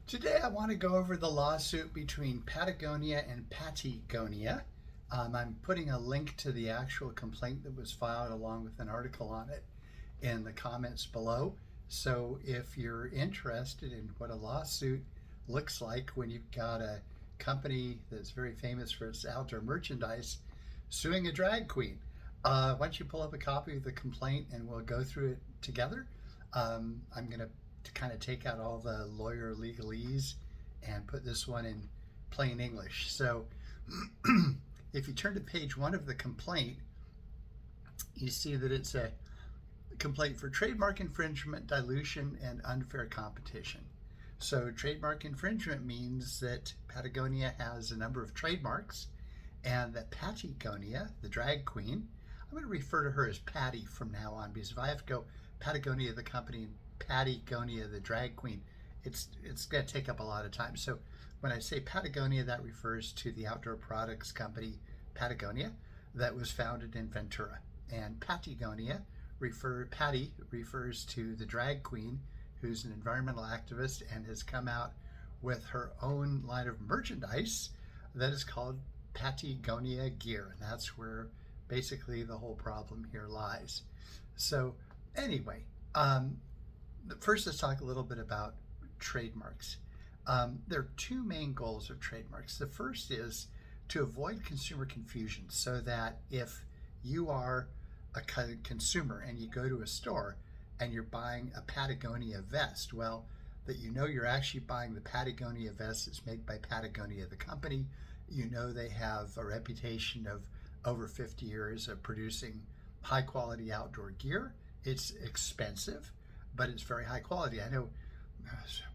Today I want to go over the lawsuit between Patagonia and Patti Gonia. I'm putting a link to the actual complaint that was filed along with an article on it in the comments below. So if you're interested in what a lawsuit looks like when you've got a company that's very famous for its outdoor merchandise suing a drag queen, why don't you pull up a copy of the complaint and we'll go through it together. I'm going to kind of take out all the lawyer legalese and put this one in plain English. So if you turn to page 1 of the complaint, you see that it's a complaint for trademark infringement, dilution, and unfair competition. So trademark infringement means that Patagonia has a number of trademarks and that Patti Gonia, the drag queen, I'm going to refer to her as Patty from now on, because if I have to go Patagonia the company and Patti Gonia the drag queen, it's going to take up a lot of time. So when I say Patagonia, that refers to the outdoor products company Patagonia that was founded in Ventura. And Patti Gonia, Patty refers to the drag queen who's an environmental activist and has come out with her own line of merchandise that is called Patti Gonia gear. And that's where basically the whole problem here lies. So anyway, first let's talk a little bit about trademarks. There are two main goals of trademarks. The first is to avoid consumer confusion, so that if you are a consumer and you go to a store and you're buying a Patagonia vest, well, that you know you're actually buying the Patagonia vest that's made by Patagonia, the company. You know they have a reputation of over 50 years of producing high quality outdoor gear. It's expensive, but it's very high quality. I know,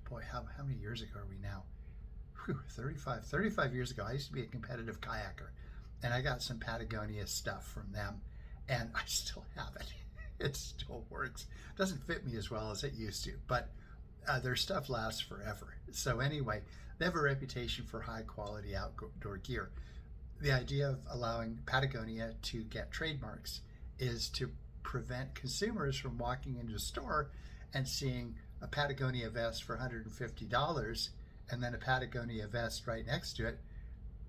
boy, how many years ago are we now? 35 years ago, I used to be a competitive kayaker, and I got some Patagonia stuff from them, and I still have it. It still works. It doesn't fit me as well as it used to, but their stuff lasts forever. So anyway, they have a reputation for high quality outdoor gear. The idea of allowing Patagonia to get trademarks is to prevent consumers from walking into a store and seeing a Patagonia vest for $150 and then a Patagonia vest right next to it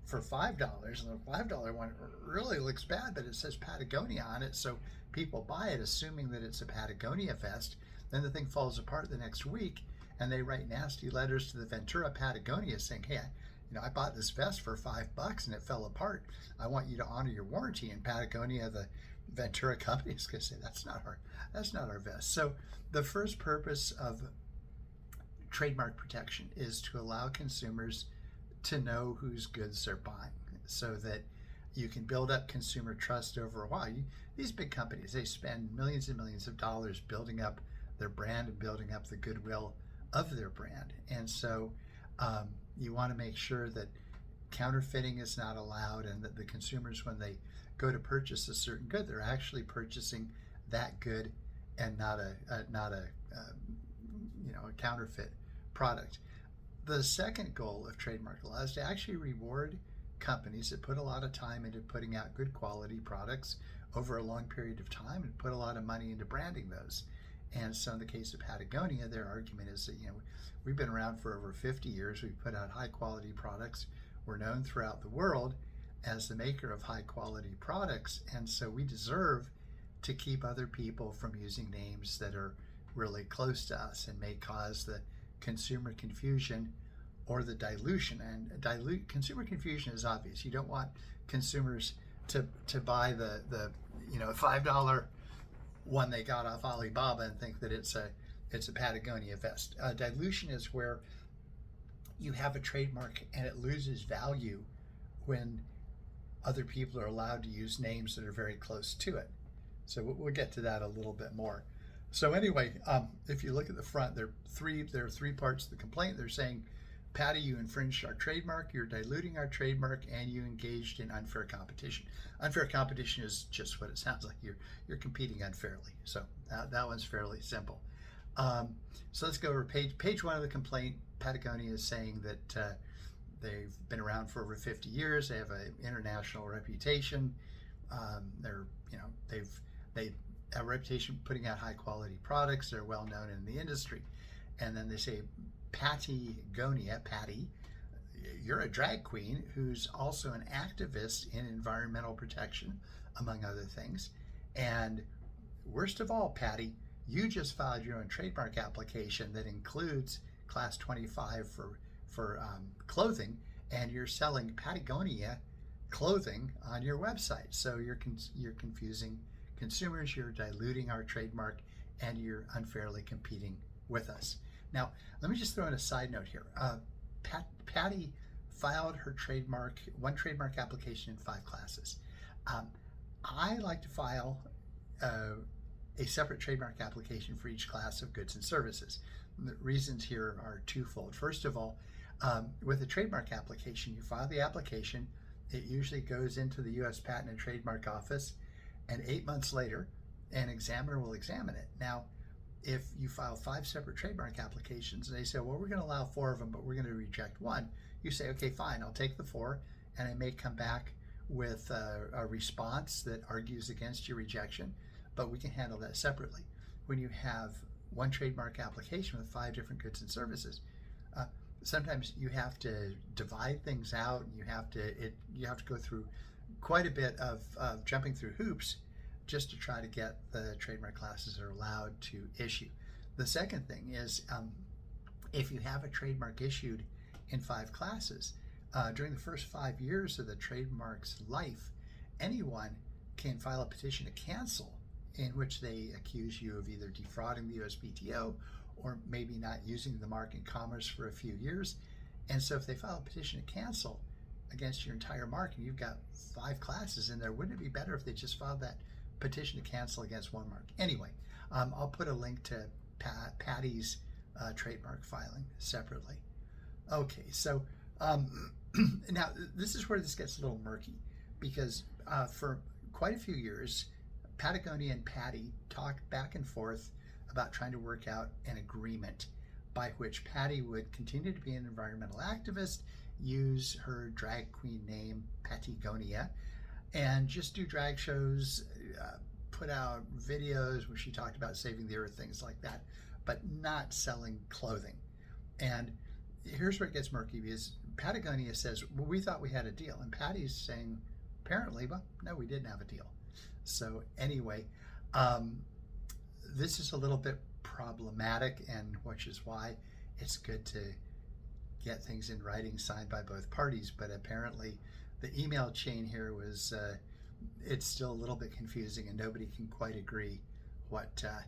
for $5. And the $5 one really looks bad, but it says Patagonia on it, so people buy it assuming that it's a Patagonia vest. Then the thing falls apart the next week and they write nasty letters to the Ventura Patagonia saying, hey, I bought this vest for $5 and it fell apart. I want you to honor your warranty. And Patagonia, the Ventura company, is going to say that's not our vest. So the first purpose of trademark protection is to allow consumers to know whose goods they're buying, so that you can build up consumer trust over a while. These big companies, they spend millions and millions of dollars building up their brand and building up the goodwill of their brand. And so you want to make sure that counterfeiting is not allowed, and that the consumers, when they go to purchase a certain good, they're actually purchasing that good and not a counterfeit product. The second goal of trademark law is to actually reward companies that put a lot of time into putting out good quality products over a long period of time and put a lot of money into branding those. And so in the case of Patagonia, their argument is that, we've been around for over 50 years. We've put out high quality products. We're known throughout the world as the maker of high quality products. And so we deserve to keep other people from using names that are really close to us and may cause the consumer confusion or the dilution. And consumer confusion is obvious. You don't want consumers to buy the $5 one they got off Alibaba and think that it's a Patagonia vest. Dilution is where you have a trademark and it loses value when other people are allowed to use names that are very close to it. So we'll get to that a little bit more. So anyway, if you look at the front, there are three parts of the complaint. They're saying, Patty, you infringed our trademark, you're diluting our trademark, and you engaged in unfair competition. Unfair competition is just what it sounds like. You're competing unfairly. So that one's fairly simple. So let's go over page 1 of the complaint. Patagonia is saying that they've been around for over 50 years. They have an international reputation. They have a reputation for putting out high quality products. They're well known in the industry. And then they say Patti Gonia, Patty, you're a drag queen who's also an activist in environmental protection, among other things. And worst of all, Patty, you just filed your own trademark application that includes Class 25 for clothing, and you're selling Patagonia clothing on your website. So you're confusing consumers, you're diluting our trademark, and you're unfairly competing with us. Now, let me just throw in a side note here. Patty filed her one trademark application in 5 classes. I like to file a separate trademark application for each class of goods and services. The reasons here are twofold. First of all, with a trademark application, you file the application, it usually goes into the U.S. Patent and Trademark Office, and 8 months later, an examiner will examine it. Now, if you file 5 separate trademark applications and they say, well, we're going to allow 4 of them, but we're going to reject 1, you say, okay, fine, I'll take the 4, and I may come back with a response that argues against your rejection, but we can handle that separately. When you have one trademark application with 5 different goods and services, sometimes you have to divide things out, and you have to go through quite a bit of jumping through hoops just to try to get the trademark classes that are allowed to issue. The second thing is, if you have a trademark issued in 5 classes, during the first 5 years of the trademark's life, anyone can file a petition to cancel, in which they accuse you of either defrauding the USPTO or maybe not using the mark in commerce for a few years. And so if they file a petition to cancel against your entire mark and you've got 5 classes in there, wouldn't it be better if they just filed that petition to cancel against 1 mark? Anyway, I'll put a link to Patty's trademark filing separately. Okay, so now this is where this gets a little murky, because for quite a few years, Patagonia and Patty talked back and forth about trying to work out an agreement by which Patty would continue to be an environmental activist, use her drag queen name, Patti Gonia, and just do drag shows, put out videos where she talked about saving the earth, things like that, but not selling clothing. And here's where it gets murky, because Patagonia says, well, we thought we had a deal. And Patty's saying, apparently, well, no, we didn't have a deal. So anyway, this is a little bit problematic, and which is why it's good to get things in writing signed by both parties. But apparently the email chain here was, it's still a little bit confusing, and nobody can quite agree what the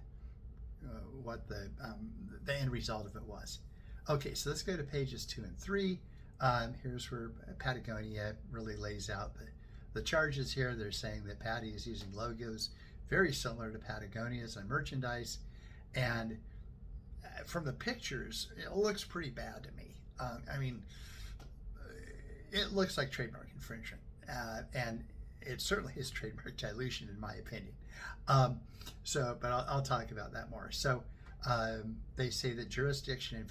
end result of it was. Okay, so let's go to pages 2 and 3. Here's where Patagonia really lays out the charges here. They're saying that Patty is using logos very similar to Patagonia's on merchandise, and from the pictures, it looks pretty bad to me. I mean, it looks like trademark infringement, and it certainly is trademark dilution, in my opinion. But I'll talk about that more. So they say that jurisdiction and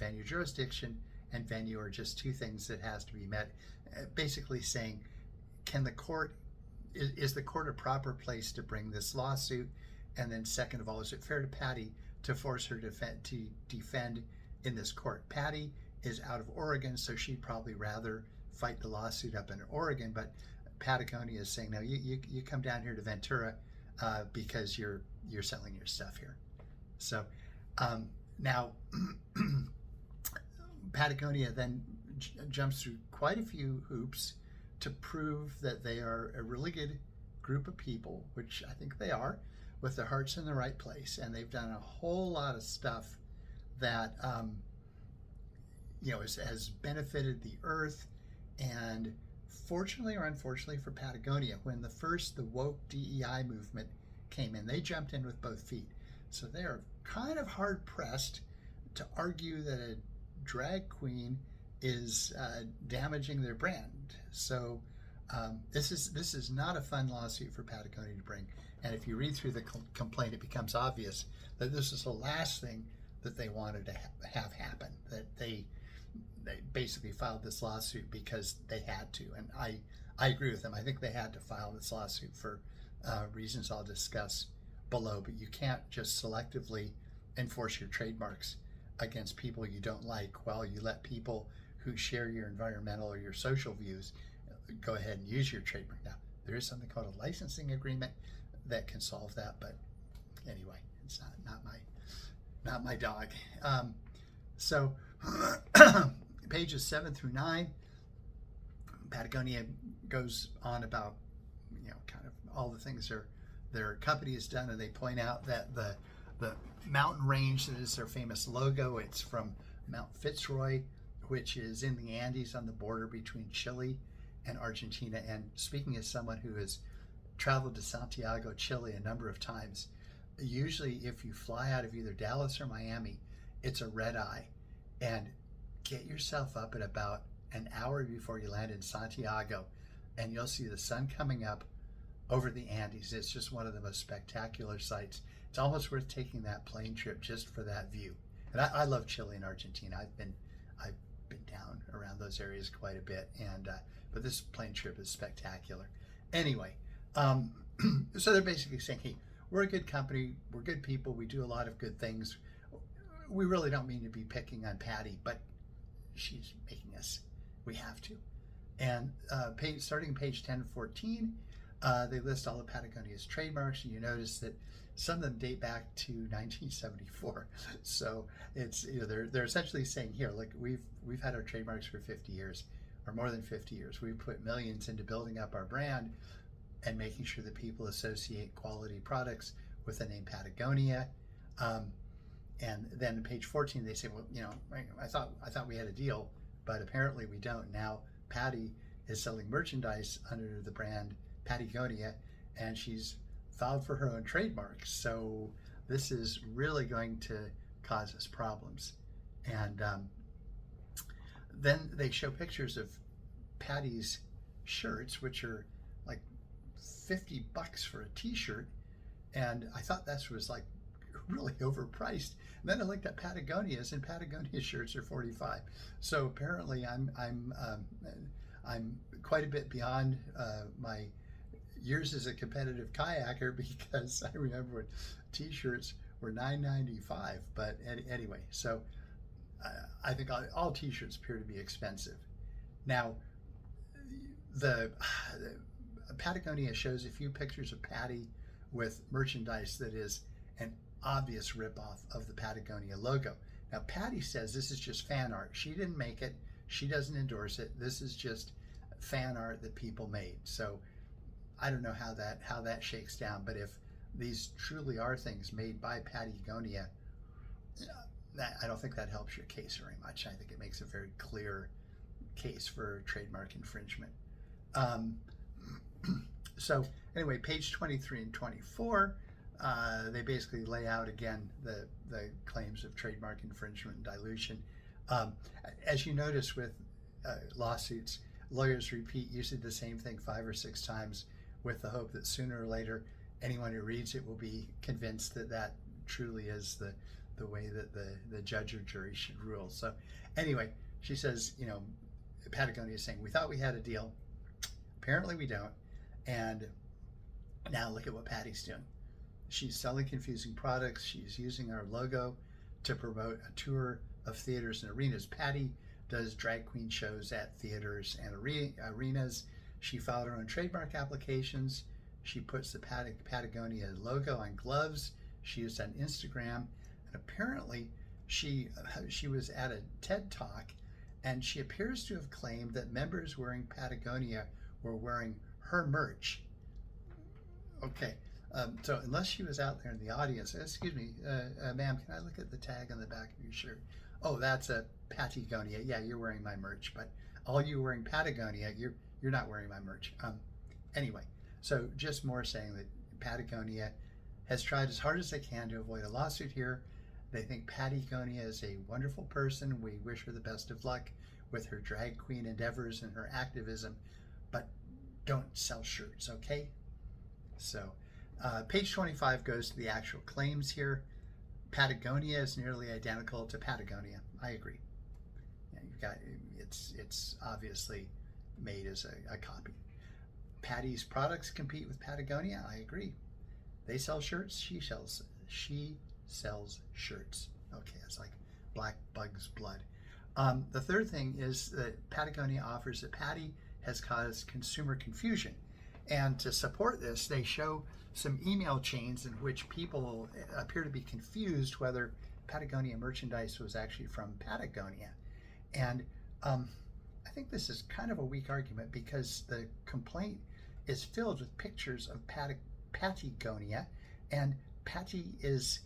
venue are just 2 things that has to be met. Basically saying, is the court a proper place to bring this lawsuit? And then second of all, is it fair to Patty to force her to defend in this court? Patty is out of Oregon, so she'd probably rather fight the lawsuit up in Oregon, but Patagonia is saying, no, you come down here to Ventura because you're selling your stuff here. So now Patagonia then jumps through quite a few hoops to prove that they are a really good group of people, which I think they are, with their hearts in the right place. And they've done a whole lot of stuff that has benefited the earth. And fortunately or unfortunately for Patagonia, when the woke DEI movement came in, they jumped in with both feet. So they are kind of hard pressed to argue that a drag queen is damaging their brand. So this is not a fun lawsuit for Patagonia to bring. And if you read through the complaint, it becomes obvious that this is the last thing that they wanted to have happen, that they basically filed this lawsuit because they had to. And I agree with them. I think they had to file this lawsuit for reasons I'll discuss below, but you can't just selectively enforce your trademarks against people you don't like while you let people who share your environmental or your social views go ahead and use your trademark. Now, there is something called a licensing agreement that can solve that, but anyway, it's not my dog. So pages 7 through 9, Patagonia goes on about, kind of all the things their company has done, and they point out that the mountain range that is their famous logo, it's from Mount Fitzroy, which is in the Andes on the border between Chile and Argentina. And speaking as someone who has traveled to Santiago, Chile a number of times, usually if you fly out of either Dallas or Miami, it's a red eye. And get yourself up at about an hour before you land in Santiago, and you'll see the sun coming up over the Andes. It's just one of the most spectacular sights. It's almost worth taking that plane trip just for that view. And I love Chile and Argentina. I've been down around those areas quite a bit, and but this plane trip is spectacular. Anyway, so they're basically saying, hey, we're a good company, we're good people, we do a lot of good things. We really don't mean to be picking on Patty, but she's making us. We have to. And starting page 10 to 14, they list all of Patagonia's trademarks, and you notice that some of them date back to 1974. So it's, they're essentially saying, here, look, we've had our trademarks for 50 years, or more than 50 years. We've put millions into building up our brand and making sure that people associate quality products with the name Patagonia. And then page 14, they say, well, I thought we had a deal, but apparently we don't. Now Patty is selling merchandise under the brand Patti Gonia, and she's filed for her own trademark. So this is really going to cause us problems. And then they show pictures of Patty's shirts, which are like $50 for a t-shirt. And I thought that was like really overpriced. And then I looked at Patagonia's, and Patagonia shirts are $45. So apparently I'm quite a bit beyond my years as a competitive kayaker, because I remember when t-shirts were $9.95. But anyway, so I think all t-shirts appear to be expensive. Now, the Patagonia shows a few pictures of Patty with merchandise that is an obvious ripoff of the Patagonia logo. Now, Patty says this is just fan art. She didn't make it. She doesn't endorse it. This is just fan art that people made. So I don't know how that shakes down. But if these truly are things made by Patti Gonia, I don't think that helps your case very much. I think it makes a very clear case for trademark infringement. So anyway, page 23 and 24, they basically lay out again the claims of trademark infringement and dilution. As you notice with lawsuits, lawyers repeat usually the same thing 5 or 6 times with the hope that sooner or later anyone who reads it will be convinced that that truly is the way that the judge or jury should rule. So anyway, she says, Patagonia is saying, we thought we had a deal. Apparently we don't. And now look at what Patty's doing. She's selling confusing products. She's using our logo to promote a tour of theaters and arenas. Patty does drag queen shows at theaters and arenas. She filed her own trademark applications. She puts the Patagonia logo on gloves. She used on Instagram. And apparently she was at a TED Talk, and she appears to have claimed that members wearing Patagonia were wearing her merch. Okay, so unless she was out there in the audience, excuse me, ma'am, can I look at the tag on the back of your shirt? Oh, that's a Patti Gonia. Yeah, you're wearing my merch, but all you wearing Patagonia, you're not wearing my merch. Anyway, so just more saying that Patagonia has tried as hard as they can to avoid a lawsuit here. They think Patti Gonia is a wonderful person. We wish her the best of luck with her drag queen endeavors and her activism, but don't sell shirts, okay? So page 25 goes to the actual claims here. Patagonia is nearly identical to Patagonia. I agree. Yeah, you've got it's obviously made as a copy. Patty's products compete with Patagonia. I agree. They sell shirts. She sells shirts. Okay, it's like black bug's blood. The third thing is that Patagonia offers that Pattie has caused consumer confusion. And to support this, they show some email chains in which people appear to be confused whether Patagonia merchandise was actually from Patagonia. And I think this is kind of a weak argument because the complaint is filled with pictures of Patti Gonia, and Pattie is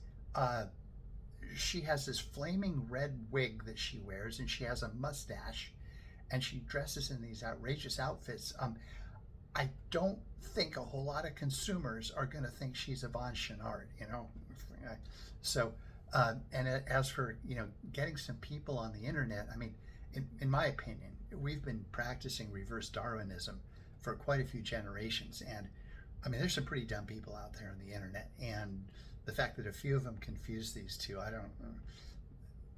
she has this flaming red wig that she wears, and she has a mustache, and she dresses in these outrageous outfits. I don't think a whole lot of consumers are going to think she's Yvonne Chouinard, you know. So, and as for, you know, getting some people on the internet, I mean, in my opinion, we've been practicing reverse Darwinism for quite a few generations, and I mean, there's some pretty dumb people out there on the internet, and the fact that a few of them confuse these two, I don't.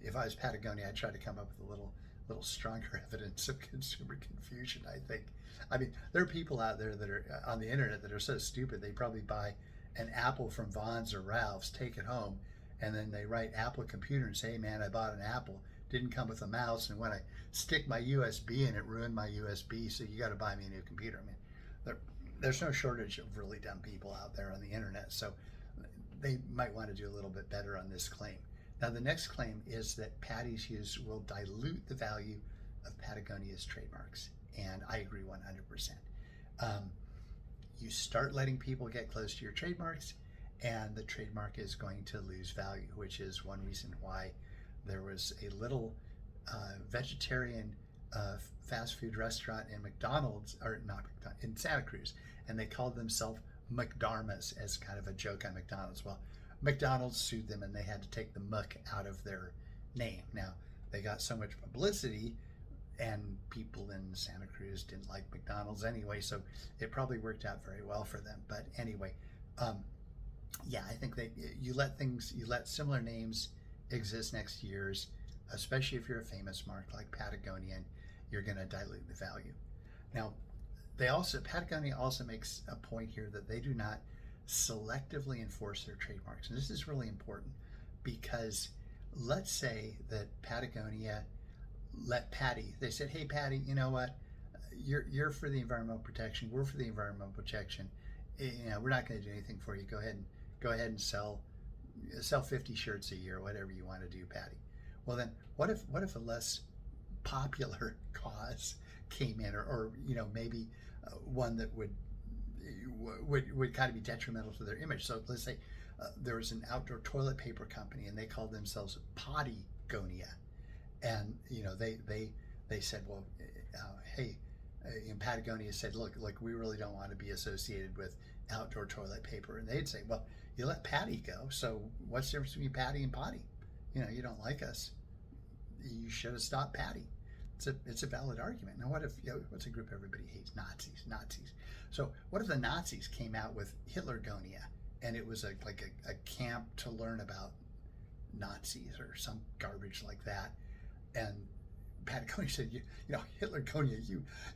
If I was Patagonia, I'd try to come up with a little stronger evidence of consumer confusion, I think. I mean, there are people out there that are on the internet that are so stupid they probably buy an apple from Vons or Ralph's, take it home, and then they write Apple Computer and say, hey man, I bought an apple, didn't come with a mouse, and when I stick my USB in, it ruined my USB, so you got to buy me a new computer. I mean, there's no shortage of really dumb people out there on the internet, so they might want to do a little bit better on this claim. Now, the next claim is that Pattie's use will dilute the value of Patagonia's trademarks, and I agree 100%. You start letting people get close to your trademarks, and the trademark is going to lose value, which is one reason why there was a little vegetarian fast food restaurant in McDonald's, or not McDonald's, in Santa Cruz, and they called themselves McDarmas as kind of a joke on McDonald's. Well, McDonald's sued them and they had to take the muck out of their name. Now, they got so much publicity and people in Santa Cruz didn't like McDonald's anyway, so it probably worked out very well for them. But anyway, yeah, I think that you let similar names exist next to yours, especially if you're a famous mark like Patagonia, you're going to dilute the value. Now, Patagonia also makes a point here that they do not selectively enforce their trademarks. And this is really important because let's say that Patagonia let Pattie, they said, hey Pattie, you know what, you're for the environmental protection, we're for the environmental protection, you know, we're not going to do anything for you, go ahead and sell 50 shirts a year, whatever you want to do, Pattie. Well then, what if a less popular cause came in, or you know, maybe one that would kind of be detrimental to their image? So let's say there was an outdoor toilet paper company and they called themselves Patti Gonia, and you know, they said, well, hey, and Patagonia said, look, we really don't want to be associated with outdoor toilet paper, and they'd say, well, you let Pattie go, so what's the difference between Pattie and Potty? You know, you don't like us, you should have stopped Pattie. It's a valid argument. Now, what if, you know, what's a group everybody hates? Nazis. So what if the Nazis came out with Hitler Gonia, and it was like a camp to learn about Nazis or some garbage like that, and Patagonia said, you know, Hitler Gonia,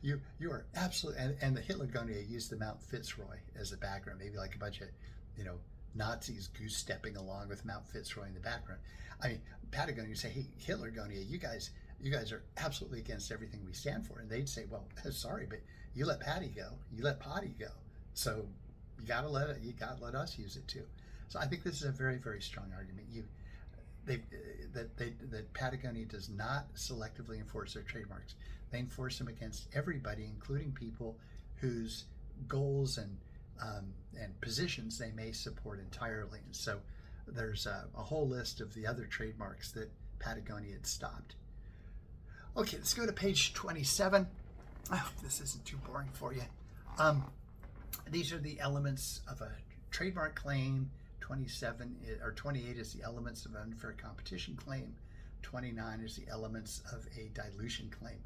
you are absolutely, and the Hitler Gonia used the Mount Fitzroy as the background, maybe like a bunch of, you know, Nazis goose stepping along with Mount Fitzroy in the background. I mean, Patagonia would say, hey, Hitler Gonia, you guys are absolutely against everything we stand for. And they'd say, well, sorry, but you let Pattie go, you let Potty go, so you gotta let us use it too. So I think this is a very, very strong argument. That Patagonia does not selectively enforce their trademarks. They enforce them against everybody, including people whose goals and positions they may support entirely. And so there's a whole list of the other trademarks that Patagonia had stopped. Okay, let's go to page 27. I hope this isn't too boring for you. These are the elements of a trademark claim. 28 is the elements of an unfair competition claim. 29 is the elements of a dilution claim.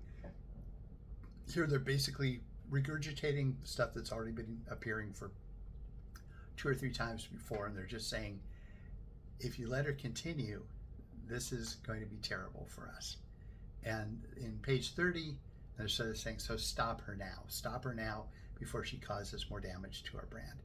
Here they're basically regurgitating stuff that's already been appearing for 2 or 3 times before, and they're just saying, if you let her continue, this is going to be terrible for us. And in page 30, they're sort of saying, so stop her now before she causes more damage to our brand.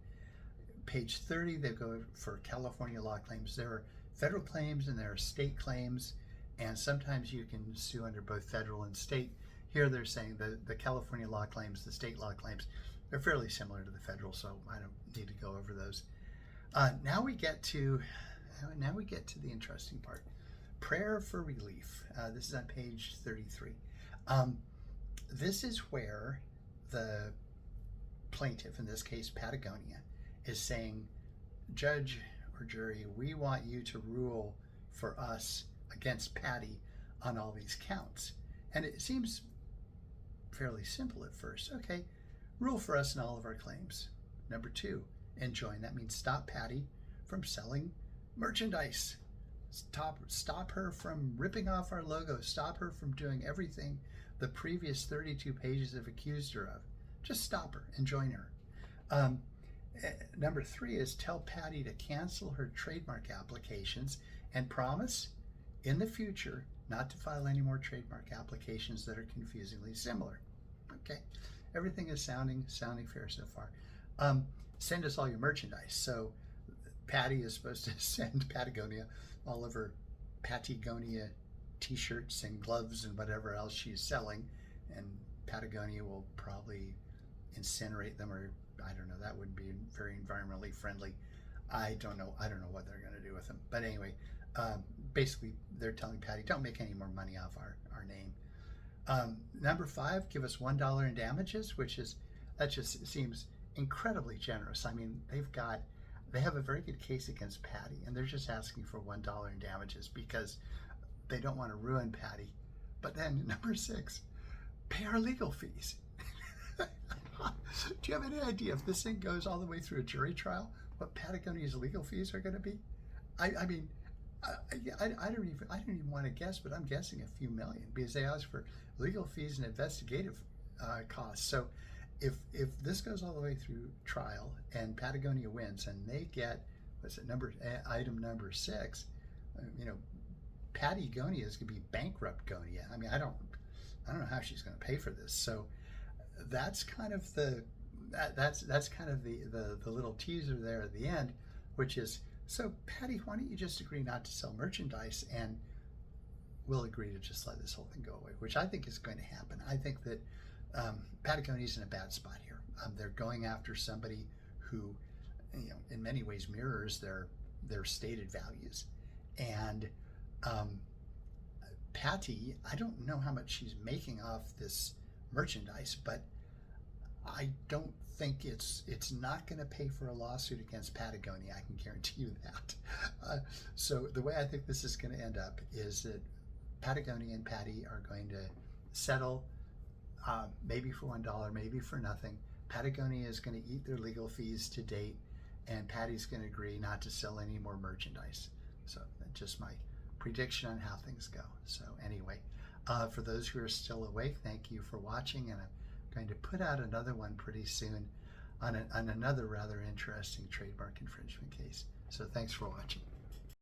Page 30, they go for California law claims. There are federal claims and there are state claims, And sometimes you can sue under both federal and state. Here they're saying the California law claims, the state law claims, they're fairly similar to the federal, so I don't need to go over those. Now we get to the interesting part. Prayer for relief. This is on page 33. This is where the plaintiff, in this case Patagonia, is saying, judge or jury, we want you to rule for us against Patty on all these counts. And it seems fairly simple at first. Okay, rule for us in all of our claims. Number 2, enjoin. That means stop Patty from selling merchandise. Stop her from ripping off our logo. Stop her from doing everything the previous 32 pages have accused her of. Just stop her and join her. Number 3 is tell Patty to cancel her trademark applications and promise in the future not to file any more trademark applications that are confusingly similar. Okay, everything is sounding fair so far. Send us all your merchandise. So Patty is supposed to send Patagonia all of her Patti Gonia t-shirts and gloves and whatever else she's selling, and Patagonia will probably incinerate them, or I don't know, that wouldn't be very environmentally friendly. I don't know what they're going to do with them. But anyway, basically they're telling Patty, don't make any more money off our name. Number 5, give us $1 in damages, that just seems incredibly generous. I mean, they have a very good case against Patty, and they're just asking for $1 in damages because they don't want to ruin Patty. But then number 6, pay our legal fees. Do you have any idea, if this thing goes all the way through a jury trial, what Patagonia's legal fees are going to be? I mean, I don't even want to guess, but I'm guessing a few million, because they ask for legal fees and investigative costs. So if this goes all the way through trial and Patagonia wins and they get, item number 6, Patti Gonia is going to be bankrupt Gonia. I mean, I don't know how she's going to pay for this. So that's kind of the little teaser there at the end, which is, so Patty, why don't you just agree not to sell merchandise, and we'll agree to just let this whole thing go away, which I think is going to happen. I think that Patagonia's in a bad spot here. They're going after somebody who, in many ways mirrors their stated values. And Patty, I don't know how much she's making off this merchandise, but I don't think it's not going to pay for a lawsuit against Patagonia. I can guarantee you that. So the way I think this is going to end up is that Patagonia and Patty are going to settle, maybe for $1, maybe for nothing. Patagonia is going to eat their legal fees to date, and Patty's going to agree not to sell any more merchandise. So that's just my prediction on how things go. So anyway, for those who are still awake, thank you for watching, and I'm going to put out another one pretty soon on another rather interesting trademark infringement case. So thanks for watching.